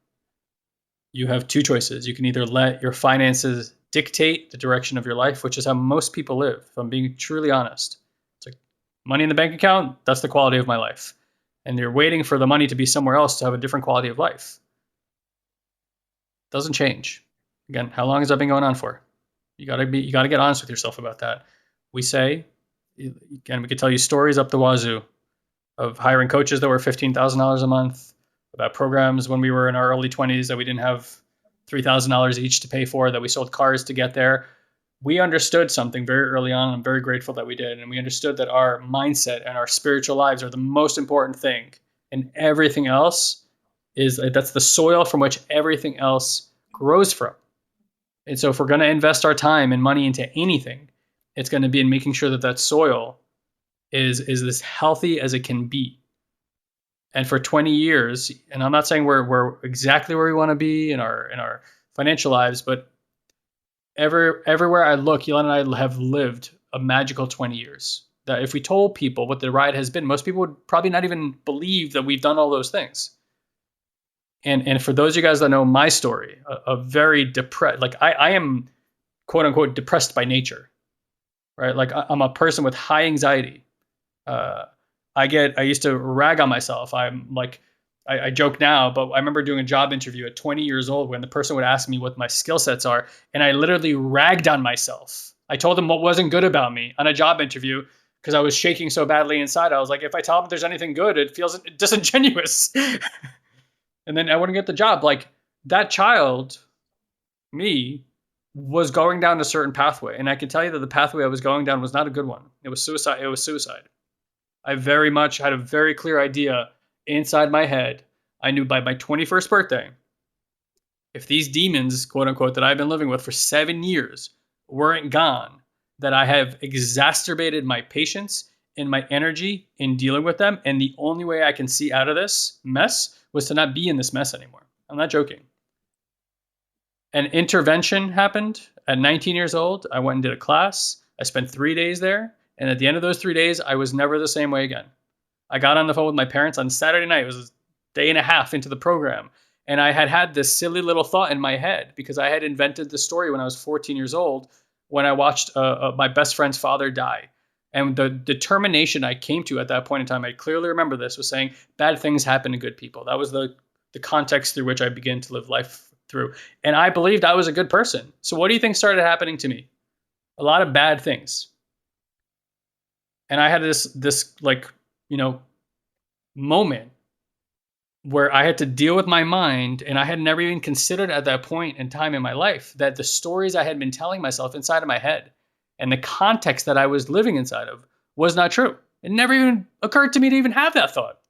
you have two choices. You can either let your finances dictate the direction of your life, which is how most people live, if I'm being truly honest. It's like money in the bank account, that's the quality of my life. And you're waiting for the money to be somewhere else to have a different quality of life. Doesn't change. Again, how long has that been going on for? You gotta get honest with yourself about that. We say, again, we could tell you stories up the wazoo of hiring coaches that were $15,000 a month, about programs when we were in our early 20s that we didn't have $3,000 each to pay for, that we sold cars to get there. We understood something very early on, and I'm very grateful that we did. And we understood that our mindset and our spiritual lives are the most important thing. And everything else that's the soil from which everything else grows from. And so if we're going to invest our time and money into anything, it's going to be in making sure that soil is as healthy as it can be. And for 20 years, and I'm not saying we're exactly where we want to be in our financial lives, but everywhere I look, Elon and I have lived a magical 20 years. That if we told people what the ride has been, most people would probably not even believe that we've done all those things. And for those of you guys that know my story, a very depressed, like I am quote unquote depressed by nature. Right? Like I'm a person with high anxiety. I used to rag on myself. I'm like, I joke now, but I remember doing a job interview at 20 years old when the person would ask me what my skill sets are. And I literally ragged on myself. I told them what wasn't good about me on a job interview because I was shaking so badly inside. I was like, if I tell them there's anything good, it feels disingenuous. And then I wouldn't get the job. Like that child, me, was going down a certain pathway. And I can tell you that the pathway I was going down was not a good one. It was suicide. I very much had a very clear idea inside my head. I knew by my 21st birthday, if these demons, quote unquote, that I've been living with for 7 years weren't gone, that I have exacerbated my patience and my energy in dealing with them. And the only way I can see out of this mess was to not be in this mess anymore. I'm not joking. An intervention happened at 19 years old. I went and did a class. I spent 3 days there. And at the end of those 3 days, I was never the same way again. I got on the phone with my parents on Saturday night. It was a day and a half into the program. And I had this silly little thought in my head because I had invented the story when I was 14 years old when I watched my best friend's father die. And the determination I came to at that point in time, I clearly remember this, was saying bad things happen to good people. That was the context through which I began to live life through. And I believed I was a good person. So what do you think started happening to me? A lot of bad things. And I had this like, moment where I had to deal with my mind, and I had never even considered at that point in time in my life that the stories I had been telling myself inside of my head and the context that I was living inside of was not true. It never even occurred to me to even have that thought.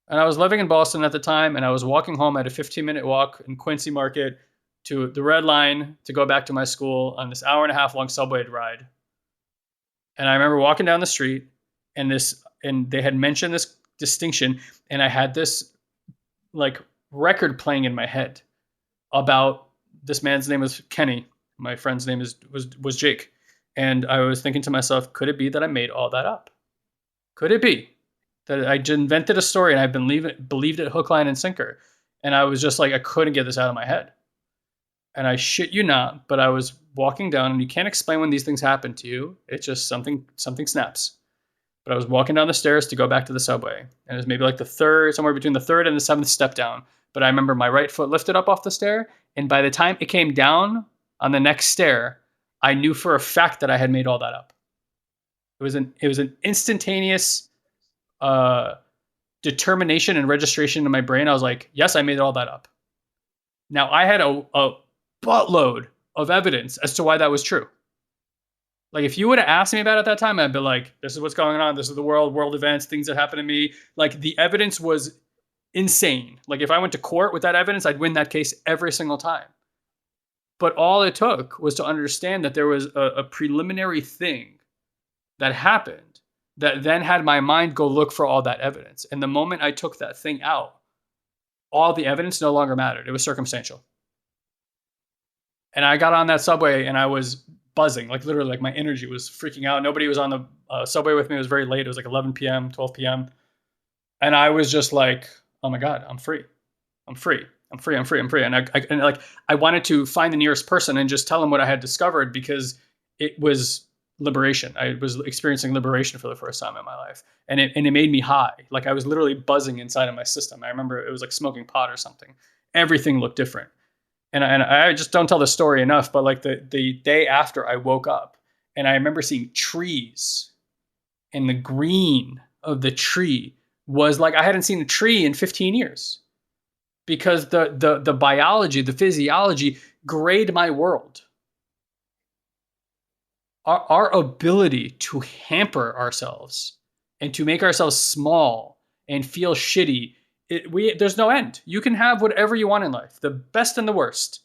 And I was living in Boston at the time, and I was walking home at a 15-minute walk in Quincy Market to the Red Line to go back to my school on this hour and a half long subway ride. And I remember walking down the street, and they had mentioned this distinction, and I had this like record playing in my head about this man's name was Kenny. My friend's name was Jake. And I was thinking to myself, could it be that I made all that up? Could it be that I just invented a story and I believed it hook, line, and sinker? And I was just like, I couldn't get this out of my head. And I shit you not, but I was walking down, and you can't explain when these things happen to you. It's just something snaps. But I was walking down the stairs to go back to the subway, and it was maybe like somewhere between the third and the seventh step down. But I remember my right foot lifted up off the stair, and by the time it came down on the next stair, I knew for a fact that I had made all that up. It was an instantaneous determination and registration in my brain. I was like, yes, I made all that up. Now, I had a buttload of evidence as to why that was true. Like, if you would have asked me about it at that time, I'd be like, this is what's going on. This is the world events, things that happen to me. Like, the evidence was insane. Like, if I went to court with that evidence, I'd win that case every single time. But all it took was to understand that there was a preliminary thing that happened that then had my mind go look for all that evidence. And the moment I took that thing out, all the evidence no longer mattered. It was circumstantial. And I got on that subway, and I was buzzing, like literally, like my energy was freaking out. Nobody was on the subway with me. It was very late. It was like 11 p.m., 12 p.m. And I was just like, oh my God, I'm free. I'm free. I'm free. I'm free. I'm free. And I wanted to find the nearest person and just tell them what I had discovered, because it was liberation. I was experiencing liberation for the first time in my life. And it made me high. Like, I was literally buzzing inside of my system. I remember it was like smoking pot or something. Everything looked different. And I just don't tell the story enough, but like the day after, I woke up and I remember seeing trees, and the green of the tree was like I hadn't seen a tree in 15 years, because the biology, the physiology grayed my world. Our ability to hamper ourselves and to make ourselves small and feel shitty, there's no end. You can have whatever you want in life, the best and the worst.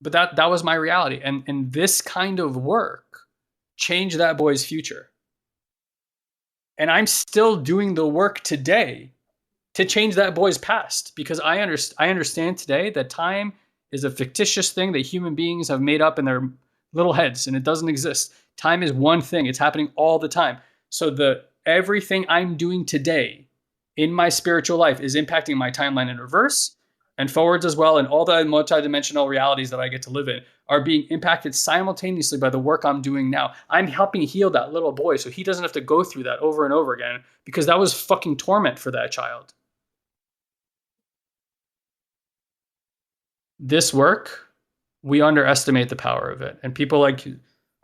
But that was my reality. And this kind of work changed that boy's future. And I'm still doing the work today to change that boy's past, because I understand today that time is a fictitious thing that human beings have made up in their little heads, and it doesn't exist. Time is one thing. It's happening all the time. So everything I'm doing today in my spiritual life is impacting my timeline in reverse and forwards as well. And all the multidimensional realities that I get to live in are being impacted simultaneously by the work I'm doing now. I'm helping heal that little boy so he doesn't have to go through that over and over again, because that was fucking torment for that child. This work, we underestimate the power of it. And people like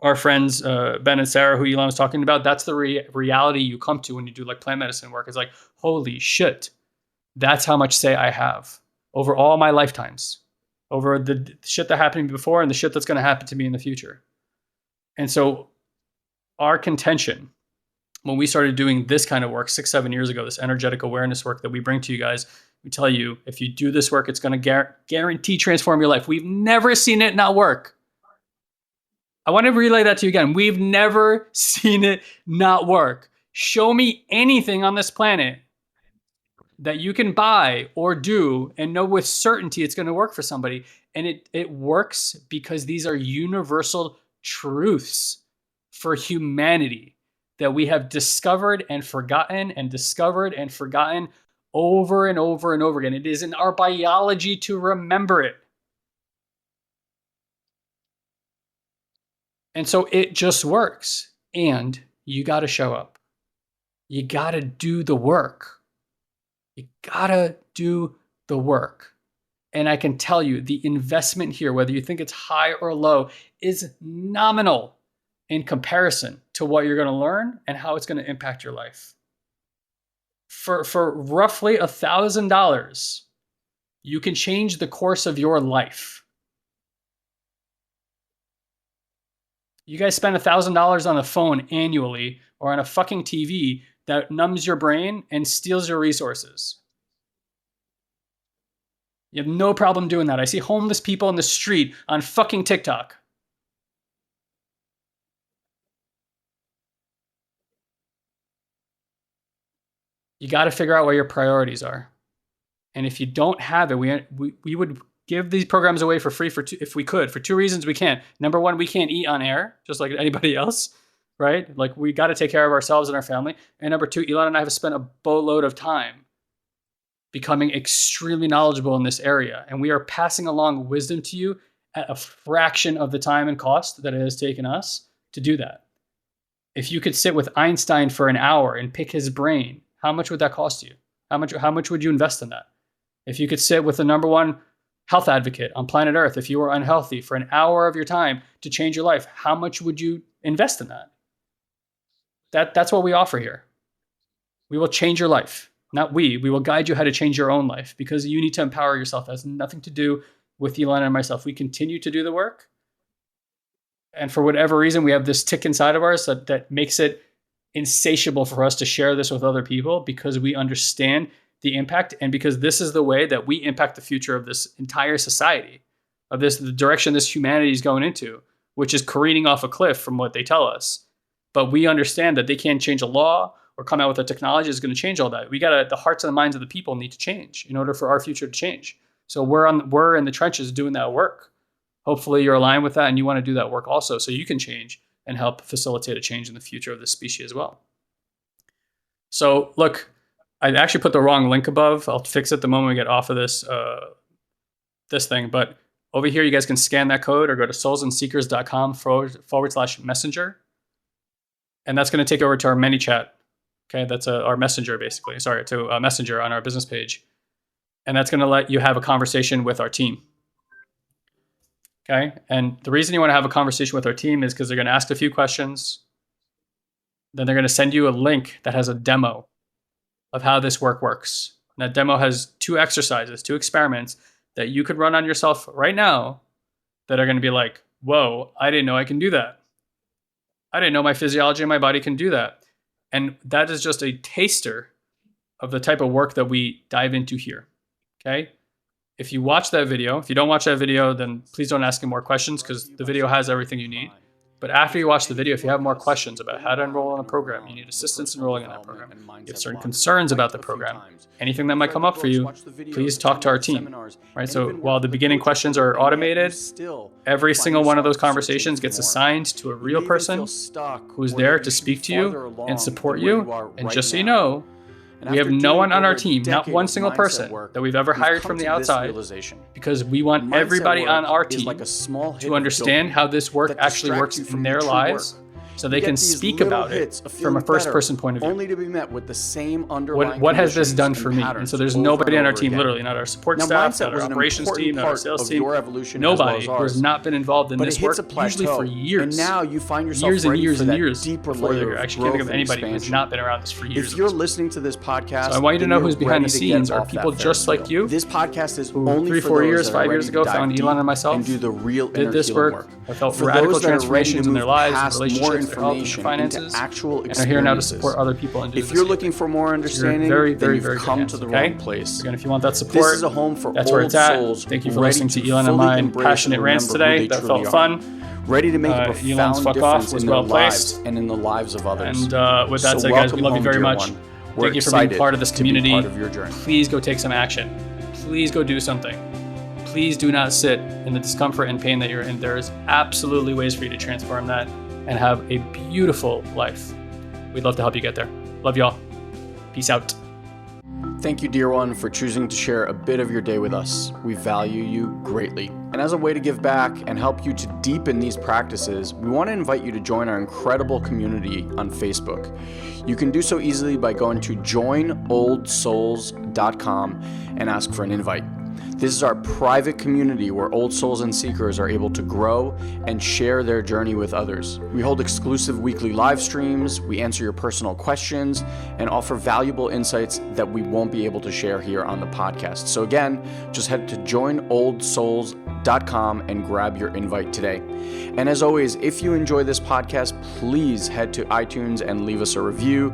our friends, Ben and Sarah, who Elon was talking about, that's the reality you come to when you do like plant medicine work. It's like, holy shit, that's how much say I have over all my lifetimes, over the shit that happened to me before and the shit that's going to happen to me in the future. And so our contention when we started doing this kind of work 6-7 years ago, this energetic awareness work that we bring to you guys, we tell you, if you do this work, it's going to guarantee transform your life. We've never seen it not work. I want to relay that to you again. We've never seen it not work. Show me anything on this planet that you can buy or do and know with certainty it's going to work for somebody. And it works because these are universal truths for humanity that we have discovered and forgotten and discovered and forgotten over and over and over again. It is in our biology to remember it. And so it just works. And you got to show up. You got to do the work. You got to do the work. And I can tell you the investment here, whether you think it's high or low, is nominal in comparison to what you're going to learn and how it's going to impact your life. For roughly $1,000, you can change the course of your life. You guys spend $1,000 on a phone annually or on a fucking TV that numbs your brain and steals your resources. You have no problem doing that. I see homeless people in the street on fucking TikTok. You got to figure out what your priorities are. And if you don't have it, we would give these programs away for free if we could. For two reasons we can't. Number one, we can't eat on air, just like anybody else, right? Like we got to take care of ourselves and our family. And number two, Elon and I have spent a boatload of time becoming extremely knowledgeable in this area. And we are passing along wisdom to you at a fraction of the time and cost that it has taken us to do that. If you could sit with Einstein for an hour and pick his brain, how much would that cost you? How much would you invest in that? If you could sit with the number one health advocate on planet Earth, if you were unhealthy for an hour of your time to change your life, how much would you invest in that? That's what we offer here. We will change your life. Not we will guide you how to change your own life because you need to empower yourself. It has nothing to do with Elon and myself. We continue to do the work. And for whatever reason, we have this tick inside of ours that makes it insatiable for us to share this with other people because we understand the impact and because this is the way that we impact the future of this entire society, of the direction this humanity is going into, which is careening off a cliff from what they tell us. But we understand that they can't change a law or come out with a technology that's going to change all that. The hearts and the minds of the people need to change in order for our future to change. So we're in the trenches doing that work. Hopefully you're aligned with that and you want to do that work also so you can change and help facilitate a change in the future of this species as well. So look, I actually put the wrong link above. I'll fix it the moment we get off of this thing. But over here, you guys can scan that code or go to soulsandseekers.com/messenger. And that's going to take over to our ManyChat. Okay, that's our messenger basically. Sorry, to a messenger on our business page. And that's going to let you have a conversation with our team. Okay, and the reason you want to have a conversation with our team is because they're going to ask a few questions. Then they're going to send you a link that has a demo of how this work works. And that demo has 2 exercises, 2 experiments that you could run on yourself right now that are going to be like, whoa, I didn't know I can do that. I didn't know my physiology and my body can do that. And that is just a taster of the type of work that we dive into here. Okay. If you watch that video, if you don't watch that video, then please don't ask any more questions because the video has everything you need. But after you watch the video, if you have more questions about how to enroll in a program, you need assistance enrolling in that program, you have certain concerns about the program, anything that might come up for you, please talk to our team, right? So while the beginning questions are automated, every single one of those conversations gets assigned to a real person who's there to speak to you and support you. And just so you know, we have no one on our team, not one single person that we've ever hired from the outside, because we want everybody on our team to understand how this work actually works in their lives, so they can speak about it from a first-person point of view. Only to be met with the same underlying what has this done for me? And so there's nobody on our team, literally, not our support staff, not our operations team, not our sales team, nobody who has not been involved in this work, usually for years. And now you find yourself years and years and years deeper before layer they're of actually can't think of growth anybody and who's not been around this for years. If you're listening to this podcast, so I want you to know who's behind the ready to scenes get are off people that just Ferris like wheel. you, This podcast is who only 3, for 4 those years, that are 5 years ready ago to found dive Elon and deep myself, and do the real did this healing work, I felt For radical those that are ready to transformations in their move lives, past relationships, more their health, and their information finances, into actual and are here now to experiences. support other people and do If the you're same looking thing. for more So understanding, you're very, then very, you've very come good to the hands, okay? wrong place. Again, if you want that support, This is a home for that's where old it's at. souls Thank you for ready listening to to Elon and fully my embrace passionate and rants remember who today. they That felt truly fun. are. Ready to make a Elon's profound fuck off difference was in their well placed. lives and in the lives of others. And with that said, guys, we love you very much. Thank you for being part of this community. Part of your journey. Please go take some action. Please go do something. Please do not sit in the discomfort and pain that you're in. There is absolutely ways for you to transform that and have a beautiful life. We'd love to help you get there. Love y'all. Peace out. Thank you, dear one, for choosing to share a bit of your day with us. We value you greatly. And as a way to give back and help you to deepen these practices, we want to invite you to join our incredible community on Facebook. You can do so easily by going to joinoldsouls.com and ask for an invite. This is our private community where old souls and seekers are able to grow and share their journey with others. We hold exclusive weekly live streams, we answer your personal questions, and offer valuable insights that we won't be able to share here on the podcast. So again, just head to joinoldsouls.com and grab your invite today. And as always, if you enjoy this podcast, please head to iTunes and leave us a review.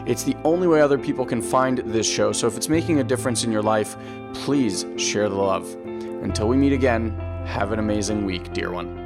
It's the only way other people can find this show, so if it's making a difference in your life, please share the love. Until we meet again, have an amazing week, dear one.